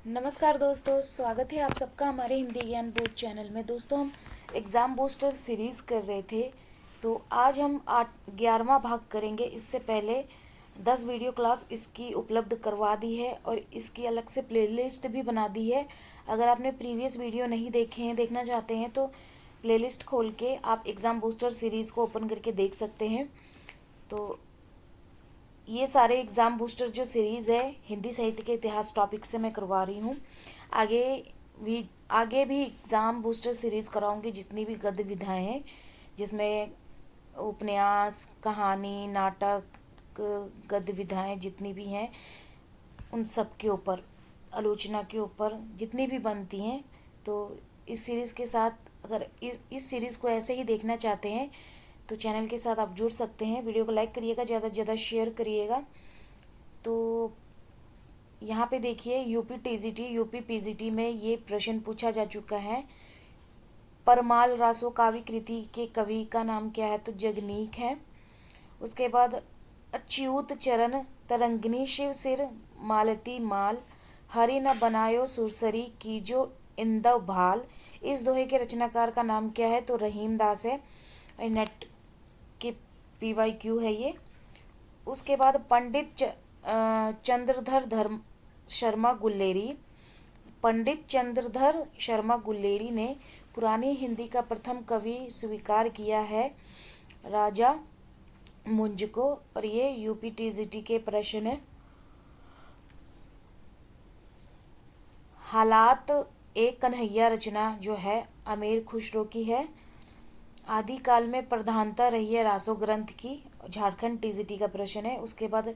नमस्कार दोस्तों, स्वागत है आप सबका हमारे हिंदी ज्ञान बोध चैनल में। दोस्तों, हम एग्ज़ाम बूस्टर सीरीज़ कर रहे थे, तो आज हम 11वां भाग करेंगे। इससे पहले 10 वीडियो क्लास इसकी उपलब्ध करवा दी है और इसकी अलग से प्लेलिस्ट भी बना दी है। अगर आपने प्रीवियस वीडियो नहीं देखे हैं, देखना चाहते हैं, तो प्लेलिस्ट खोल के आप एग्ज़ाम बूस्टर सीरीज़ को ओपन करके देख सकते हैं। तो ये सारे एग्ज़ाम बूस्टर जो सीरीज़ है हिंदी साहित्य के इतिहास टॉपिक से मैं करवा रही हूँ। आगे भी आगे भी एग्ज़ाम बूस्टर सीरीज़ कराऊंगी, जितनी भी गद्य विधाएँ हैं, जिसमें उपन्यास, कहानी, नाटक, गद्य विधाएँ जितनी भी हैं, उन सब के ऊपर, आलोचना के ऊपर जितनी भी बनती हैं। तो इस सीरीज़ के साथ, अगर इस सीरीज़ को ऐसे ही देखना चाहते हैं तो चैनल के साथ आप जुड़ सकते हैं। वीडियो को लाइक करिएगा, ज़्यादा से ज़्यादा शेयर करिएगा। तो यहाँ पे देखिए, यूपी टीजीटी, यूपी पीजीटी में ये प्रश्न पूछा जा चुका है। परमाल रासो काव्य कृति के कवि का नाम क्या है? तो जगनीक है। उसके बाद अच्युत चरण तरंगिनी शिव सिर मालती माल, हरि न बनायो सुरसरी की जो इंदव भाल। इस दोहे के रचनाकार का नाम क्या है? तो रहीम दास है। नेट के PYQ है ये। उसके बाद पंडित चंद्रधर धर्म शर्मा गुल्लेरी, पंडित चंद्रधर शर्मा गुल्लेरी ने पुरानी हिंदी का प्रथम कवि स्वीकार किया है राजा मुंज को। और ये यूपी टीजीटी के प्रश्न है। हालात एक कन्हैया रचना जो है अमीर खुसरो की है। आदिकाल में प्रधानता रही है रासो ग्रंथ की। झारखंड टीजीटी का प्रश्न है। उसके बाद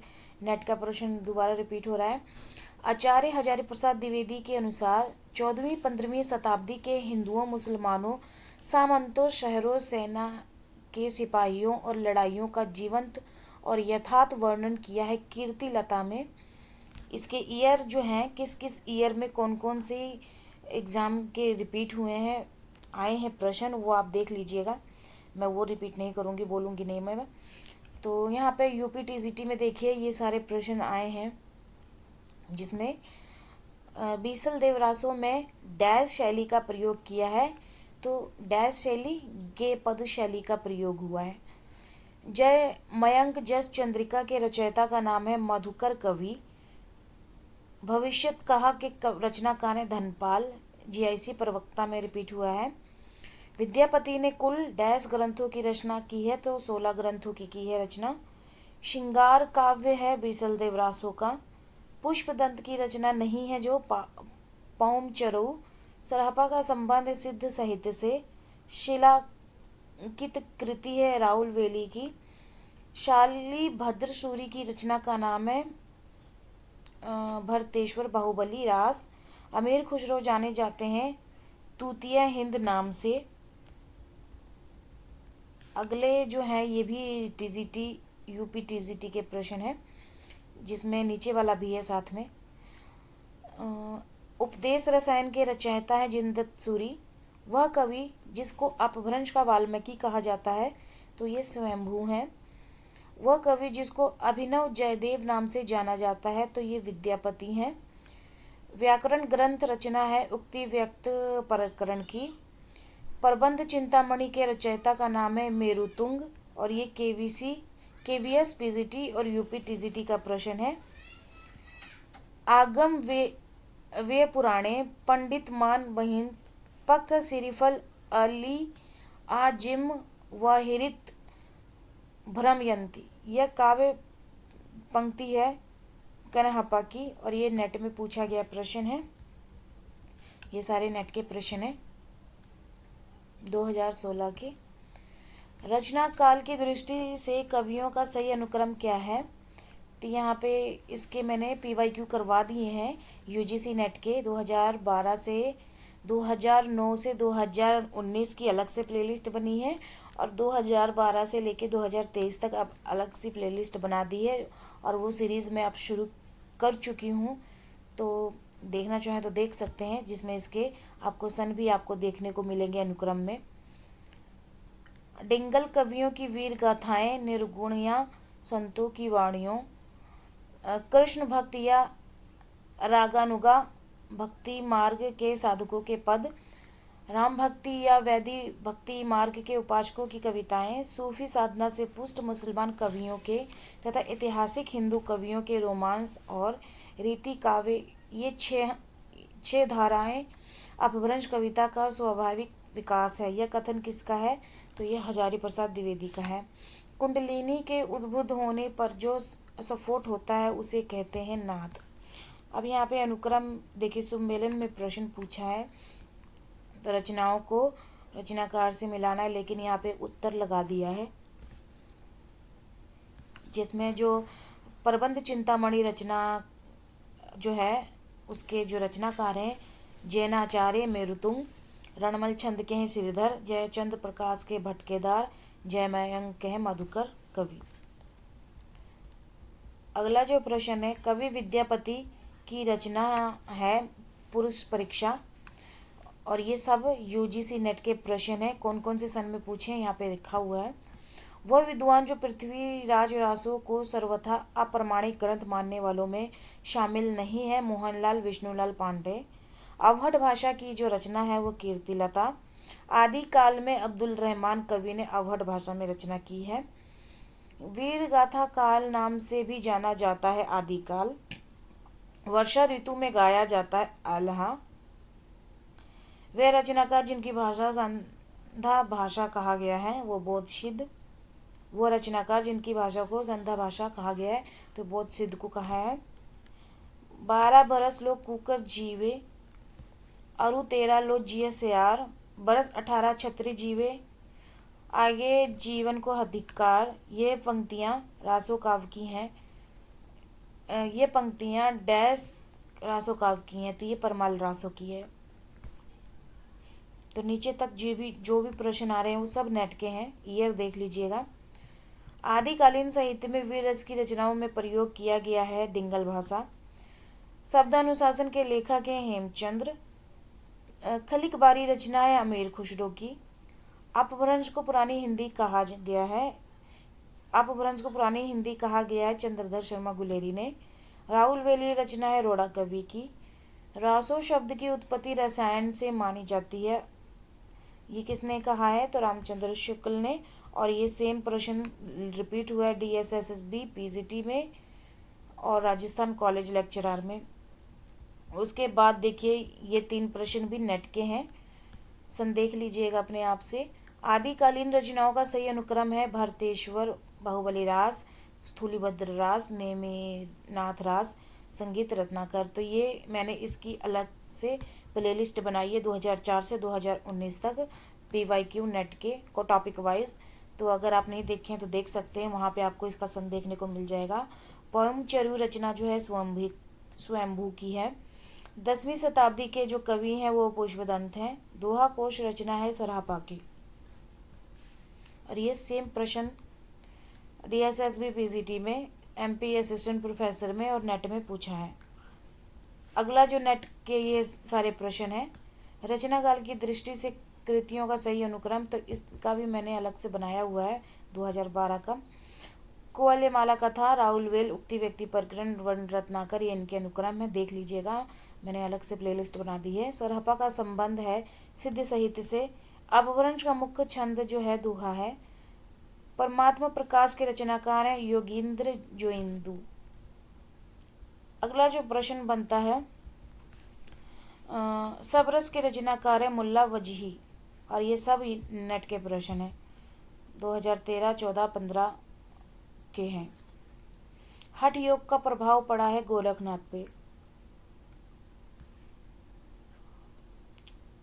नेट का प्रश्न दोबारा रिपीट हो रहा है। आचार्य हजारी प्रसाद द्विवेदी के अनुसार 14वीं-15वीं शताब्दी के हिंदुओं, मुसलमानों, सामंतों, शहरों, सेना के सिपाहियों और लड़ाइयों का जीवंत और यथार्थ वर्णन किया है कीर्ति लता में। इसके ईयर जो हैं, किस किस ईयर में कौन कौन सी एग्ज़ाम के रिपीट हुए हैं, आए हैं प्रश्न, वो आप देख लीजिएगा। मैं वो रिपीट नहीं करूँगी, बोलूँगी नहीं मैं। तो यहाँ पे यूपी टीजीटी में देखिए ये सारे प्रश्न आए हैं, जिसमें बीसल देव रासो में डैश शैली का प्रयोग किया है। तो डैश शैली गे पद शैली का प्रयोग हुआ है। जय मयंक जस चंद्रिका के रचयिता का नाम है मधुकर कवि। भविष्यत कहा के रचनाकार है धनपाल। GIC प्रवक्ता में रिपीट हुआ है। विद्यापति ने कुल डैश ग्रंथों की रचना की है? तो 16 ग्रंथों की है रचना। श्रृंगार काव्य है बीसल देव रासो का। पुष्पदंत की रचना नहीं है जो पौम चरऊ। सरहपा का संबंध सिद्ध साहित्य से। शिलाकित कृति है राहुल वेली की। शाली भद्र सूरी की रचना का नाम है भरतेश्वर बाहुबली रास। अमीर खुसरो जाने जाते हैं तूतिया हिंद नाम से। अगले जो हैं ये भी टीजीटी, यूपी टीजीटी के प्रश्न है, जिसमें नीचे वाला भी है साथ में। उपदेश रसायन के रचयिता है जिनदत्त सूरी। वह कवि जिसको अपभ्रंश का वाल्मीकि कहा जाता है? तो ये स्वयंभू हैं। वह कवि जिसको अभिनव जयदेव नाम से जाना जाता है? तो ये विद्यापति हैं। व्याकरण ग्रंथ रचना है उक्ति व्यक्त प्रकरण की। प्रबंध चिंतामणि के रचयिता का नाम है मेरुतुंग। और ये KVS PGT और यूपी टीजीटी का प्रश्न है। आगम वे पुराणे पंडित मान बहिन पक सिरिफल अली आजिम वहिरित भ्रमयंती। यह काव्य पंक्ति है कनहप्पा की और ये नेट में पूछा गया प्रश्न है। ये सारे नेट के प्रश्न हैं 2016 के। रचना काल की दृष्टि से कवियों का सही अनुक्रम क्या है? तो यहाँ पे इसके मैंने PYQ करवा दिए हैं UGC नेट के। 2012 से 2009 से 2019 की अलग से प्लेलिस्ट बनी है और 2012 से लेके 2023 तक अब अलग सी प्लेलिस्ट बना दी है और वो सीरीज़ मैं अब शुरू कर चुकी हूँ। तो देखना चाहें तो देख सकते हैं, जिसमें इसके आपको सन भी आपको देखने को मिलेंगे अनुक्रम में। डिंगल कवियों की वीर गाथाएं, निर्गुणिया संतों की वाणियों, कृष्ण भक्त या रागानुगा भक्ति मार्ग के साधकों के पद, राम भक्ति या वैदी भक्ति मार्ग के उपासकों की कविताएं, सूफी साधना से पुष्ट मुसलमान कवियों के तथा ऐतिहासिक हिंदू कवियों के रोमांस और रीति काव्य, ये छह धाराएं अपभ्रंश कविता का स्वाभाविक विकास है। यह कथन किसका है? तो यह हजारी प्रसाद द्विवेदी का है। कुंडलिनी के उद्बुद्ध होने पर जो स्फोट होता है उसे कहते हैं नाद। अब यहाँ पे अनुक्रम देखिए, सुमेलन में प्रश्न पूछा है तो रचनाओं को रचनाकार से मिलाना है, लेकिन यहाँ पे उत्तर लगा दिया है, जिसमें जो प्रबंध चिंतामणि रचना जो है उसके जो रचनाकार हैं जैनाचार्य मेरुतुंग, रणमल छंद के हैं श्रीधर, जयचंद प्रकाश के भटकेदार, जयमयंक के हैं मधुकर कवि। अगला जो प्रश्न है, कवि विद्यापति की रचना है पुरुष परीक्षा, और ये सब यूजीसी नेट के प्रश्न हैं। कौन कौन से सन में पूछे हैं यहाँ पे लिखा हुआ है। वह विद्वान जो पृथ्वीराज रासो को सर्वथा अप्रमाणिक ग्रंथ मानने वालों में शामिल नहीं है, मोहनलाल विष्णुलाल पांडे। अवहट भाषा की जो रचना है वो कीर्तिलता। आदि काल में अब्दुल रहमान कवि ने अवहट भाषा में रचना की है। वीर गाथा काल नाम से भी जाना जाता है आदिकाल। वर्षा ऋतु में गाया जाता है आल्हा। वे रचनाकार जिनकी भाषा संध्या भाषा कहा गया है वो बोधसिद्ध। वो रचनाकार जिनकी भाषा को संध्या भाषा कहा गया है तो बोधसिद्ध को कहा है। 12 बरस लोग कुकर जीवे, अरु 13 लो जिय सियार, बरस 18 छत्री जीवे, आगे जीवन को अधिकार। ये पंक्तियाँ रासो काव्य की हैं। ये पंक्तियाँ डैश रासो काव्य की हैं, तो ये परमाल रासो की है। तो नीचे तक जो भी प्रश्न आ रहे हैं वो सब नेट के हैं, ईयर देख लीजिएगा। आदिकालीन साहित्य में वीर रस की रचनाओं में प्रयोग किया गया है डिंगल भाषा। शब्दानुशासन के लेखक हैं हेमचंद्र। खलिक बारी रचना है अमीर खुसरो की। अपभ्रंश को पुरानी हिंदी कहा गया है। अपभ्रंश को पुरानी हिंदी कहा गया है चंद्रधर शर्मा गुलेरी ने। राहुल वेली रचना है रोड़ा कवि की। रासो शब्द की उत्पत्ति रसायन से मानी जाती है, ये किसने कहा है? तो रामचंद्र शुक्ल ने। और ये सेम प्रश्न रिपीट हुआ है DSSSB पीजीटी में और राजस्थान कॉलेज लेक्चरर में। उसके बाद देखिए ये 3 प्रश्न भी नेट के हैं, सन देख लीजिएगा अपने आप से। आदिकालीन रचनाओं का सही अनुक्रम है भरतेश्वर, बाहुबली रास, स्थूलीभद्र रास, नेमिनाथ रास, संगीत रत्नाकर। तो ये मैंने इसकी अलग से प्लेलिस्ट बनाई है 2004 से 2019 तक PYQ नेट के को टॉपिक वाइज। तो अगर आप नहीं देखे हैं तो देख सकते हैं, वहाँ पे आपको इसका सन देखने को मिल जाएगा। पोएम चरु रचना जो है स्वयंभू की है। 10वीं शताब्दी के जो कवि हैं वो पुष्पदंत हैं। दोहा कोश रचना है सरापा की। और ये सेम प्रश्न DSSB PGT में, MP असिस्टेंट प्रोफेसर में और नेट में पूछा है। अगला जो नेट के ये सारे प्रश्न हैं, रचना काल की दृष्टि से कृतियों का सही अनुक्रम, तो इसका भी मैंने अलग से बनाया हुआ है 2012 का। कोअलेमाला कथा, राहुल वेल, उक्ति व्यक्ति प्रकरण, वर्ण रत्नाकर, ये इनके अनुक्रम है, देख लीजिएगा, मैंने अलग से प्लेलिस्ट बना दी है। सरहपा का संबंध है सिद्ध साहित्य से। अपभ्रंश का मुख्य छंद जो है दोहा है। परमात्मा प्रकाश के रचनाकार हैं योगींद्र जोइंदू। अगला जो प्रश्न बनता है, सबरस के रचनाकार है मुल्ला वजही। और ये सब नेट के प्रश्न हैं, 2013, 14, 15 के हैं। हठ योग का प्रभाव पड़ा है गोरखनाथ पे।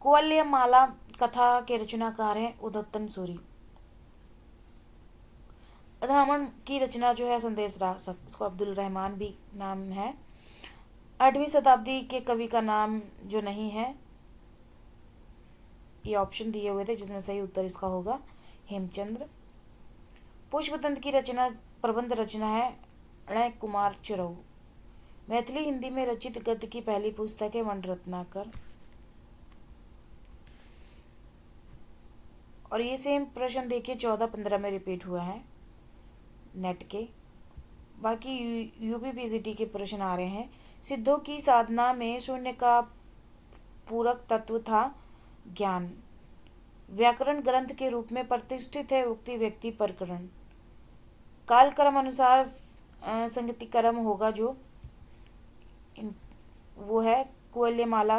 कुवलयमाला कथा के रचनाकार हैं उदत्तन सूरी। अधामन की रचना जो है संदेश रासक, इसको अब्दुल रहमान भी नाम है। 8वीं शताब्दी के कवि का नाम जो नहीं है, ये ऑप्शन दिए हुए थे जिसमें सही उत्तर इसका होगा हेमचंद्र। पुष्पदंत की रचना प्रबंध रचना है अणय कुमार चिरऊ। मैथिली हिंदी में रचित गद्य की पहली पुस्तक है वर्ण रत्नाकर। और ये सेम प्रश्न देखिए 14-15 में रिपीट हुआ है नेट के। बाकी यूपी पीसीटी के प्रश्न आ रहे हैं। सिद्धों की साधना में शून्य का पूरक तत्व था ज्ञान। व्याकरण ग्रंथ के रूप में प्रतिष्ठित है उक्ति व्यक्ति प्रकरण। काल क्रम अनुसार संगति क्रम होगा जो वो है कुल्यमाला,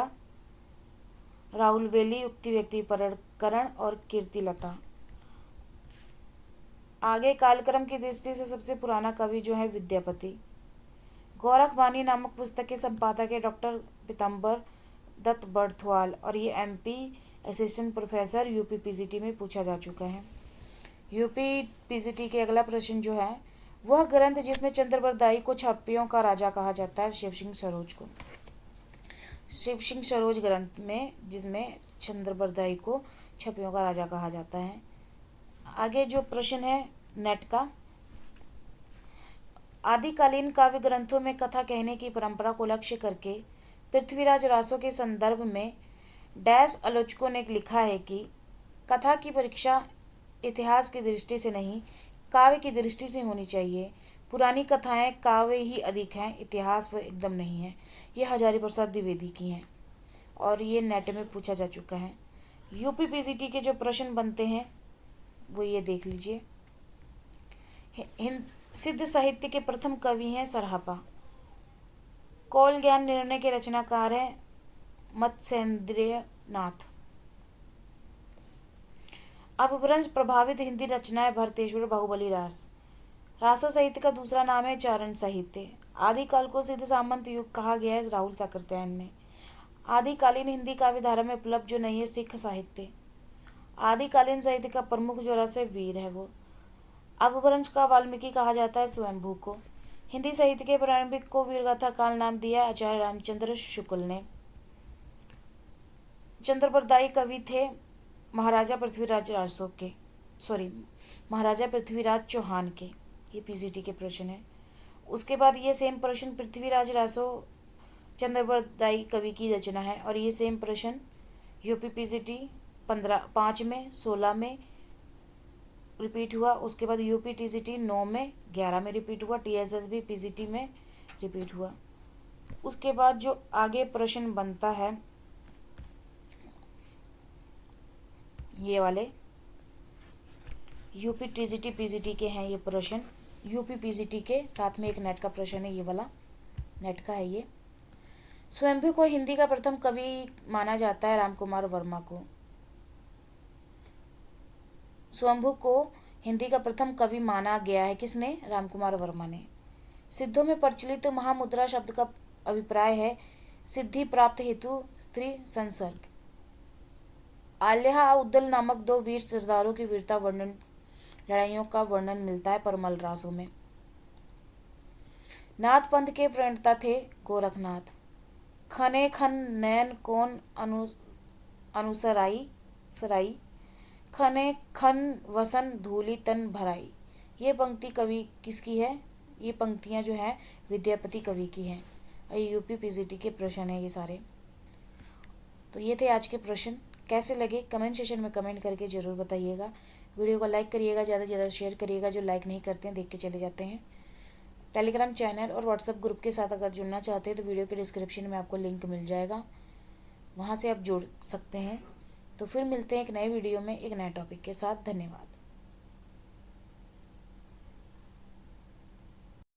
राहुलवेली, उक्ति व्यक्ति प्रकरण और कीर्तिलता। आगे कालक्रम की दृष्टि से सबसे पुराना कवि जो है विद्यापति। गोरखबानी नामक पुस्तक के संपादक है डॉक्टर पीताम्बर दत्त बर्थवाल और ये MP assistant professor UP PCT में पूछा जा चुका है। यूपी पीसीटी के अगला प्रश्न जो है वह ग्रंथ जिसमें चंद्रबरदाई को छापियों का राजा कहा जाता है, शिव सिंह सरोज को। शिव सिंह सरोज ग्रंथ में जिसमें चंद्रबरदाई को छपियों का राजा कहा जाता है। आगे जो प्रश्न है नेट का, आदिकालीन काव्य ग्रंथों में कथा कहने की परंपरा को लक्ष्य करके पृथ्वीराज रासो के संदर्भ में डैश आलोचकों ने लिखा है कि कथा की परीक्षा इतिहास की दृष्टि से नहीं काव्य की दृष्टि से होनी चाहिए। पुरानी कथाएं काव्य ही अधिक हैं, इतिहास वह एकदम नहीं है। ये हजारी प्रसाद द्विवेदी की हैं और ये नेट में पूछा जा चुका है। यूपी पीसीटी के जो प्रश्न बनते हैं वो ये देख लीजिए। सिद्ध साहित्य के प्रथम कवि हैं सरहापा। कौल ज्ञान निर्णय के रचनाकार हैं मत्स्येंद्र नाथ। अपभ्रंश प्रभावित हिंदी रचनाएं भरतेश्वर, बाहुबली रास। रासो साहित्य का दूसरा नाम है चारण साहित्य। आदिकाल को सिद्ध सामंत युग कहा गया है राहुल साकृत्यायन ने। आदिकालीन हिंदी काव्य धारा में उपलब्ध जो नहीं है सिख साहित्य। आदिकालीन साहित्य का प्रमुख जो रस है वीर है वो। अपभ्रंश का वाल्मीकि कहा जाता है स्वयंभू को। हिंदी साहित्य के प्रारंभिक को वीरगाथा काल नाम दिया आचार्य रामचंद्र शुक्ल ने। चंद्रबरदाई कवि थे महाराजा पृथ्वीराज रासो के, महाराजा पृथ्वीराज चौहान के। ये पीसीटी के प्रश्न है। उसके बाद ये सेम प्रश्न पृथ्वीराज रासो चंद्रबरदाई कवि की रचना है और ये सेम प्रश्न यूपी पीसीटी 5 में 16 में रिपीट हुआ। उसके बाद यूपी टीसीटी 9 में 11 में रिपीट हुआ। टीएसएसबी पीसीटी में रिपीट हुआ। उसके बाद जो आगे प्रश्न बनता है ये वाले यूपी टीसीटी पीसीटी के हैं ये प्रश्न। यूपी पीसीटी के साथ में एक नेट का प्रश्न है, ये वाला नेट का है ये। स्वयंभू को हिंदी का प्रथम कवि माना जाता है रामकुमार वर्मा को। स्वयंभू को हिंदी का प्रथम कवि माना गया है किसने? रामकुमार वर्मा ने। सिद्धों में प्रचलित महामुद्रा शब्द का अभिप्राय है सिद्धि प्राप्त हेतु स्त्री संसर्ग। आल्हा उद्दल नामक 2 वीर सरदारों की वीरता वर्णन लड़ाइयों का वर्णन मिलता है परमल रासों में। नाथ पंथ के प्रणेता थे गोरखनाथ। खने खन नयन कौन अनुसराई सराई, खने खन वसन धूली तन भराई। ये पंक्ति कवि किसकी है? ये पंक्तियां जो हैं विद्यापति कवि की हैं। यूपी पीसीटी के प्रश्न हैं ये सारे। तो ये थे आज के प्रश्न। कैसे लगे कमेंट सेशन में कमेंट करके ज़रूर बताइएगा। वीडियो को लाइक करिएगा, ज़्यादा से ज़्यादा शेयर करिएगा। जो लाइक नहीं करते हैं देख के चले जाते हैं। टेलीग्राम चैनल और व्हाट्सएप ग्रुप के साथ अगर जुड़ना चाहते हैं तो वीडियो के डिस्क्रिप्शन में आपको लिंक मिल जाएगा, वहाँ से आप जुड़ सकते हैं। तो फिर मिलते हैं एक नए वीडियो में एक नए टॉपिक के साथ। धन्यवाद।